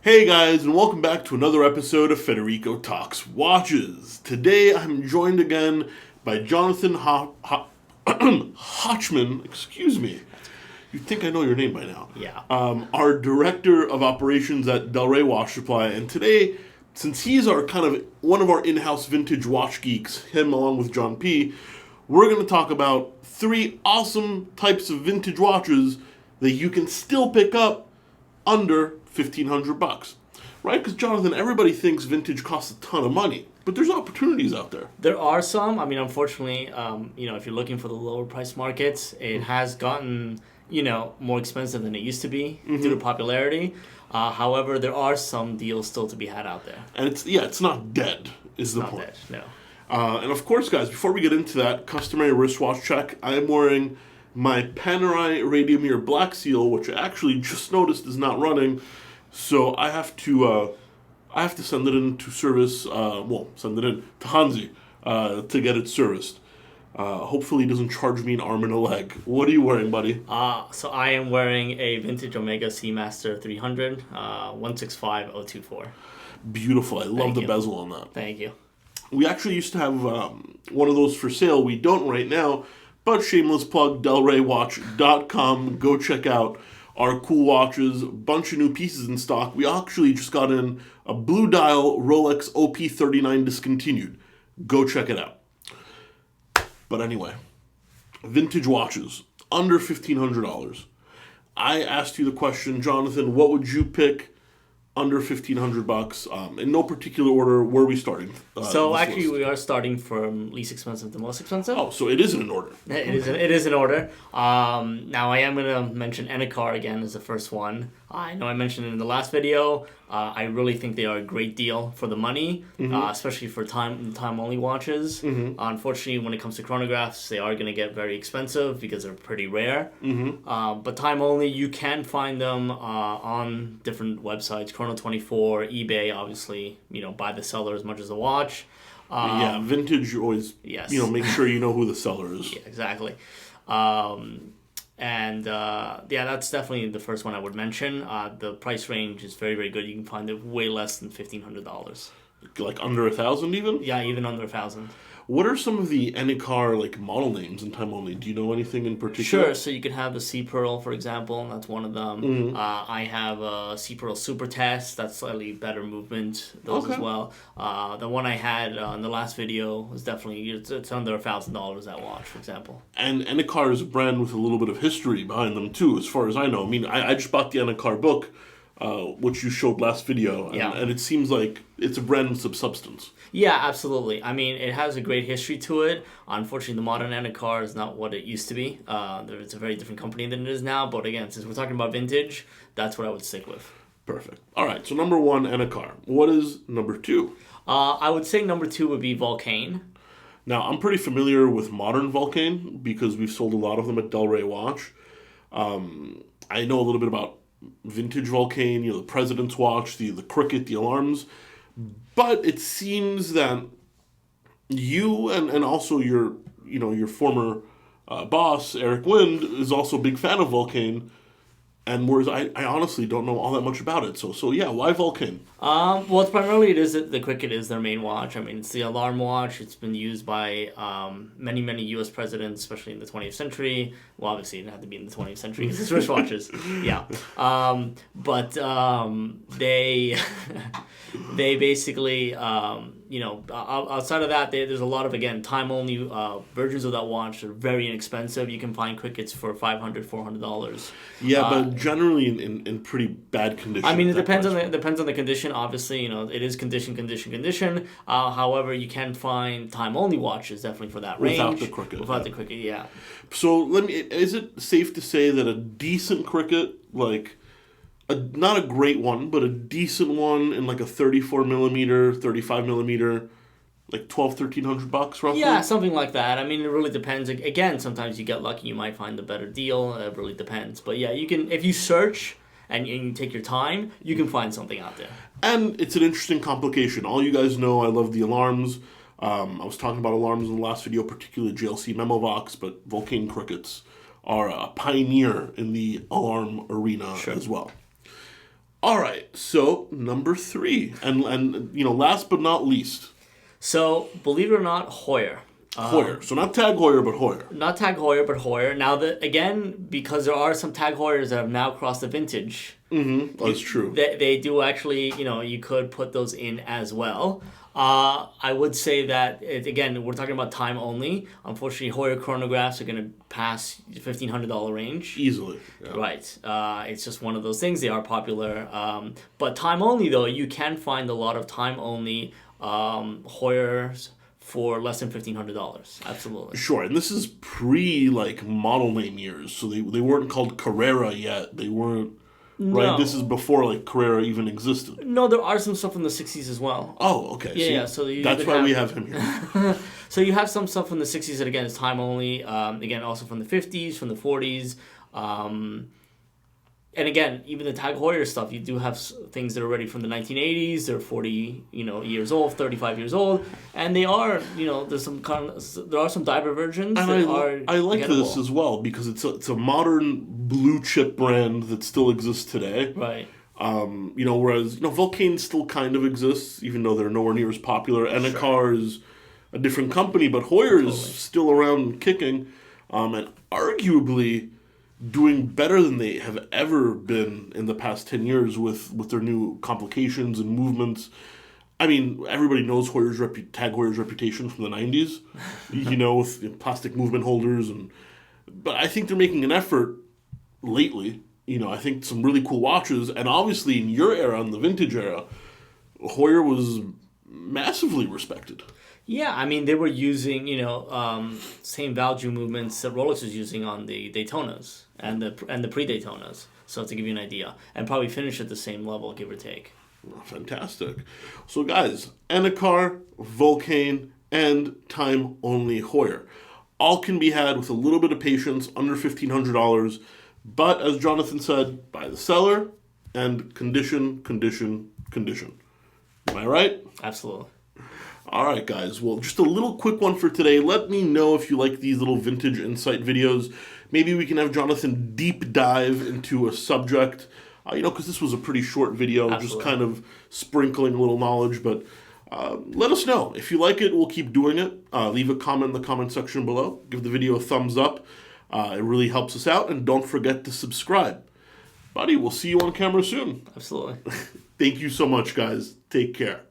Hey guys, and welcome back to another episode of Federico Talks Watches. Today I'm joined again by Jonathan Hotchman. Excuse me. You'd think I know your name by now. Yeah. Our Director of Operations at Delray Watch Supply. And today, since he's our one of our in-house vintage watch geeks, him along with John P., we're going to talk about 3 awesome types of vintage watches that you can still pick up under $1,500, right? Because Jonathan, everybody thinks vintage costs a ton of money, but there's opportunities out there. There are some. I mean, unfortunately, if you're looking for the lower price markets, it has gotten, more expensive than it used to be due to popularity. However, there are some deals still to be had out there. And it's not dead, is the point. It's not dead, no. And of course, guys, before we get into that, customary wristwatch check. I am wearing my Panerai Radiomir Black Seal, which I actually just noticed is not running. So I have to send it into service. Send it in to Hansi to get it serviced. Hopefully, he doesn't charge me an arm and a leg. What are you wearing, buddy? So I am wearing a vintage Omega Seamaster 300, 165024. Beautiful. I love the bezel on that. Thank you. We actually used to have one of those for sale. We don't right now, but shameless plug, DelrayWatch.com. Go check out our cool watches, bunch of new pieces in stock. We actually just got in a blue dial Rolex OP39 discontinued. Go check it out. But anyway, vintage watches, under $1,500. I asked you the question, Jonathan, what would you pick under $1,500? In no particular order, where are we starting? So actually, we are starting from least expensive to most expensive. Oh, so it isn't in order. It is in order. Now I am going to mention Enicar again as the first one. I know I mentioned it in the last video. I really think they are a great deal for the money, especially for time-only watches. Unfortunately, when it comes to chronographs, they are going to get very expensive because they're pretty rare. But time-only, you can find them on different websites, Chrono24, eBay, obviously, buy the seller as much as the watch. Vintage, you always, make sure you know who the seller is. Yeah, exactly. That's definitely the first one I would mention. The price range is very, very good. You can find it way less than $1,500. Like under 1,000 even? Yeah, even under 1,000. What are some of the Enicar model names in time only? Do you know anything in particular? Sure. So you could have the Sea Pearl, for example. That's one of them. I have a Sea Pearl Super Test. That's slightly better movement. Those as well. The one I had in the last video was definitely it's under $1,000. That watch, for example. And Enicar is a brand with a little bit of history behind them too, as far as I know. I mean, I just bought the Enicar book, which you showed last video, and it seems like it's a brand with some substance. Yeah, absolutely. I mean, it has a great history to it. Unfortunately, the modern Enicar is not what it used to be. It's a very different company than it is now. But again, since we're talking about vintage, that's what I would stick with. Perfect. All right, so number 1, Enicar. What is number 2? I would say number 2 would be Vulcain. Now, I'm pretty familiar with modern Vulcain because we've sold a lot of them at Delray Watch. I know a little bit about vintage Vulcain, the President's Watch, the Cricket, the alarms. But it seems that you and also your former boss, Eric Wind, is also a big fan of Vulcain. And whereas I honestly don't know all that much about it. So yeah, why Vulcain? Well, it's primarily the Cricket is their main watch. I mean, it's the alarm watch. It's been used by many, many U.S. presidents, especially in the 20th century. Well, obviously, it didn't have to be in the 20th century because it's wristwatches. Yeah. But they they basically, outside of that, there's a lot of, again, time-only versions of that watch that are very inexpensive. You can find Crickets for $500, $400. Yeah, but generally in pretty bad condition. I mean, it depends on the condition. Obviously, it is condition. However, you can find time-only watches definitely for that range. Without the Cricket, yeah. So is it safe to say that a decent Cricket, not a great one, but a decent one in a 34 millimeter, 35 millimeter, $1,200-$1,300 roughly? Yeah, something like that. I mean, it really depends. Again, sometimes you get lucky, you might find a better deal. It really depends. But yeah, you can, if you search and you take your time, you can find something out there. And it's an interesting complication. All you guys know, I love the alarms. I was talking about alarms in the last video, particularly JLC Memovox, but Vulcain Crickets are a pioneer in the alarm arena as well. All right, so number 3, and last but not least, So, believe it or not, Heuer. Heuer. So not Tag Heuer, but Heuer. Not Tag Heuer, but Heuer. Now, again, because there are some Tag Heuers that have now crossed the vintage. Mm-hmm. That's true. They do actually, you could put those in as well. I would say that, again, we're talking about time only. Unfortunately, Heuer chronographs are going to pass the $1,500 range. Easily. Yeah. Right. It's just one of those things. They are popular. But time only, though, you can find a lot of time only Heuers for less than $1,500. Absolutely. Sure, and this is model name years, so they weren't called Carrera yet. They weren't. No. Right, this is before Carrera even existed. No, there are some stuff from the 60s as well. Oh, okay. Yeah, See, so that's why we have him here. So you have some stuff from the 60s that, again, is time only. Again, also from the 50s, from the 40s. And again, even the Tag Heuer stuff, you do have things that are already from the 1980s. They're 40, years old, 35 years old, and they are, there's there are some diver versions and that are. I like gettable. this as well because it's a modern blue chip brand that still exists today. Right. Whereas Vulcain still kind of exists, even though they're nowhere near as popular. Enicar is a different company, but Heuer is still around and kicking, and arguably doing better than they have ever been in the past 10 years with their new complications and movements. I mean, everybody knows Tag Heuer's reputation from the 90s, with plastic movement holders. But I think they're making an effort lately. I think some really cool watches. And obviously in your era, in the vintage era, Heuer was massively respected. Yeah, I mean, they were using, same value movements that Rolex was using on the Daytonas and the pre-Daytonas. So to give you an idea. And probably finish at the same level, give or take. Fantastic. So guys, Enicar, Vulcain, and time only Heuer. All can be had with a little bit of patience, under $1,500. But as Jonathan said, by the seller and condition. Am I right? Absolutely. All right, guys. Well, just a little quick one for today. Let me know if you like these little vintage insight videos. Maybe we can have Jonathan deep dive into a subject, because this was a pretty short video, Absolutely. just kind of sprinkling a little knowledge. But let us know. If you like it, we'll keep doing it. Leave a comment in the comment section below. Give the video a thumbs up. It really helps us out. And don't forget to subscribe. Buddy, we'll see you on camera soon. Absolutely. Thank you so much, guys. Take care.